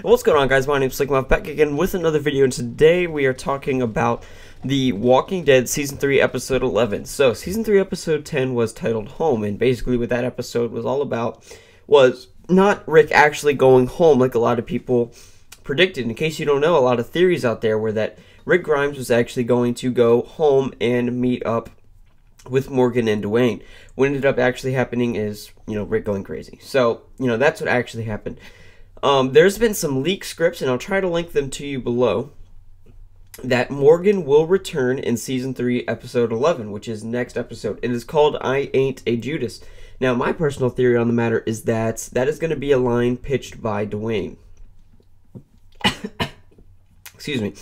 What's going on, guys? My name's Slickmouth, back again with another video, and today we are talking about The Walking Dead Season 3 Episode 11. So, Season 3 Episode 10 was titled Home, and basically what that episode was all about was not Rick actually going home like a lot of people predicted. In case you don't know, a lot of theories out there were that Rick Grimes was actually going to go home and meet up with Morgan and Dwayne. What ended up actually happening is, Rick going crazy. So, that's what actually happened. There's been some leaked scripts, and I'll try to link them to you below, that Morgan will return in Season 3, Episode 11, which is next episode. It is called I Ain't a Judas. Now, my personal theory on the matter is that that is going to be a line pitched by Dwayne. Excuse me.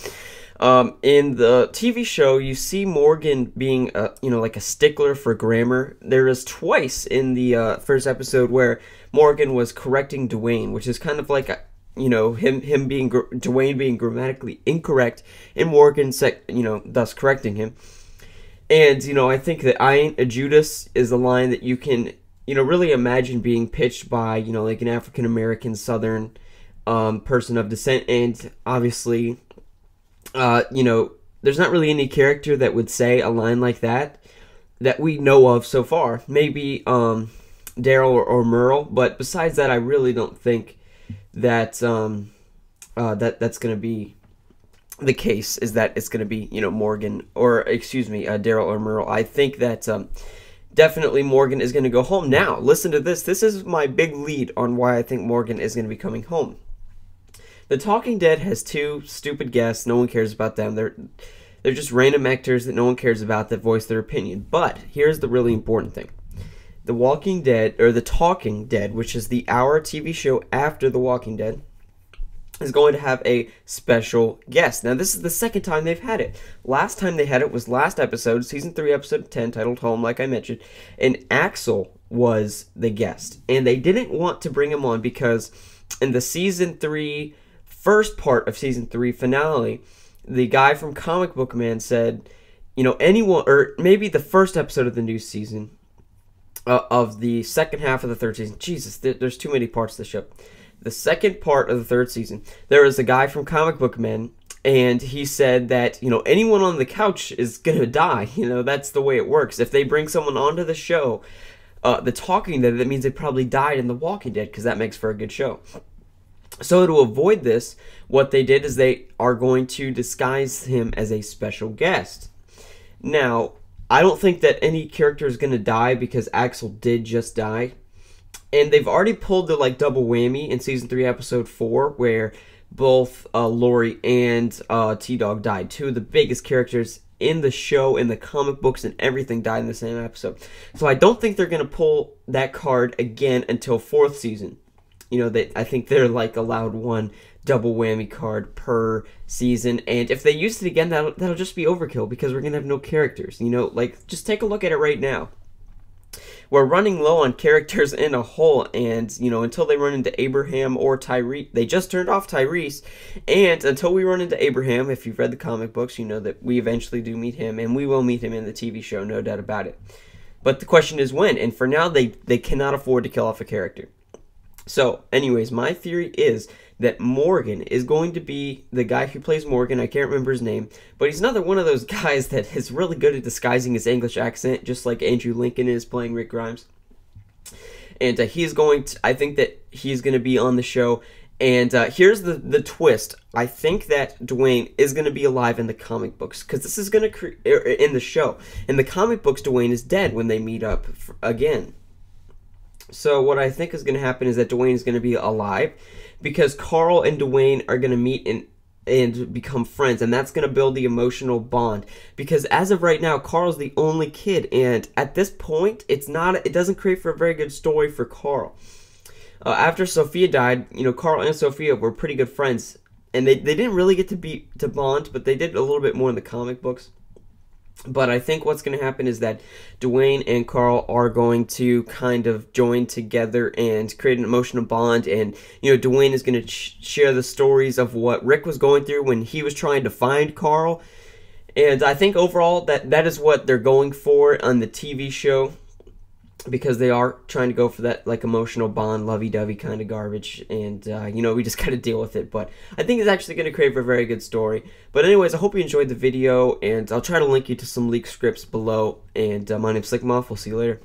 In the TV show, you see Morgan being, like a stickler for grammar. There is twice in the first episode where Morgan was correcting Dwayne, which is kind of like, him being, Dwayne being grammatically incorrect, and Morgan, thus correcting him. And, I think that I Ain't a Judas is a line that you can, really imagine being pitched by, like an African-American Southern person of descent, and obviously, there's not really any character that would say a line like that we know of so far. Maybe Daryl or Merle, but besides that, I really don't think that that's going to be the case. Is that it's going to be Morgan, or excuse me, Daryl or Merle. I think that definitely Morgan is going to go home. Now, listen to this. This is my big lead on why I think Morgan is going to be coming home. The Talking Dead has two stupid guests. No one cares about them. They're just random actors that no one cares about that voice their opinion. But here's the really important thing. The Walking Dead, or The Talking Dead, which is the hour TV show after The Walking Dead, is going to have a special guest. Now, this is the second time they've had it. Last time they had it was last episode, Season 3, Episode 10, titled Home, like I mentioned. And Axel was the guest. And they didn't want to bring him on because in the Season 3... first part of Season 3 finale, the guy from Comic Book Man said, anyone, or maybe the first episode of the new season, of the second half of the third season, Jesus, there's too many parts to the show. The second part of the third season, there was a guy from Comic Book Man, and he said that, anyone on the couch is gonna die. That's the way it works. If they bring someone onto the show, The Talking Dead, that means they probably died in The Walking Dead, because that makes for a good show. So to avoid this, what they did is they are going to disguise him as a special guest. Now, I don't think that any character is going to die because Axel did just die. And they've already pulled the double whammy in Season 3, Episode 4, where both Lori and T-Dog died. Two of the biggest characters in the show, in the comic books, and everything died in the same episode. So I don't think they're going to pull that card again until 4th season. I think they're allowed one double whammy card per season, and if they use it again, that'll just be overkill because we're gonna have no characters. Just take a look at it right now. We're running low on characters in a whole, and until they run into Abraham or Tyrese, they just turned off Tyrese, and until we run into Abraham, if you've read the comic books, you know that we eventually do meet him, and we will meet him in the TV show, no doubt about it. But the question is when, and for now, they cannot afford to kill off a character. So, anyways, my theory is that Morgan is going to be the guy who plays Morgan. I can't remember his name, but he's another one of those guys that is really good at disguising his English accent, just like Andrew Lincoln is playing Rick Grimes. And I think that he's going to be on the show. And here's the twist. I think that Dwayne is going to be alive in the comic books, because this is going to, in the show. In the comic books, Dwayne is dead when they meet up again. So what I think is going to happen is that Dwayne is going to be alive because Carl and Dwayne are going to meet and become friends, and that's going to build the emotional bond. Because as of right now, Carl's the only kid, and at this point, it doesn't create for a very good story for Carl. After Sophia died, Carl and Sophia were pretty good friends, and they didn't really get to bond, but they did a little bit more in the comic books. But I think what's going to happen is that Dwayne and Carl are going to kind of join together and create an emotional bond. And, Dwayne is going to share the stories of what Rick was going through when he was trying to find Carl. And I think overall that is what they're going for on the TV show. because they are trying to go for that like emotional bond, lovey-dovey kind of garbage, and you know, we just gotta deal with it. But I think it's actually going to create a very good story. But anyways, I hope you enjoyed the video, and I'll try to link you to some leaked scripts below. And my name's Slickmuff. We'll see you later.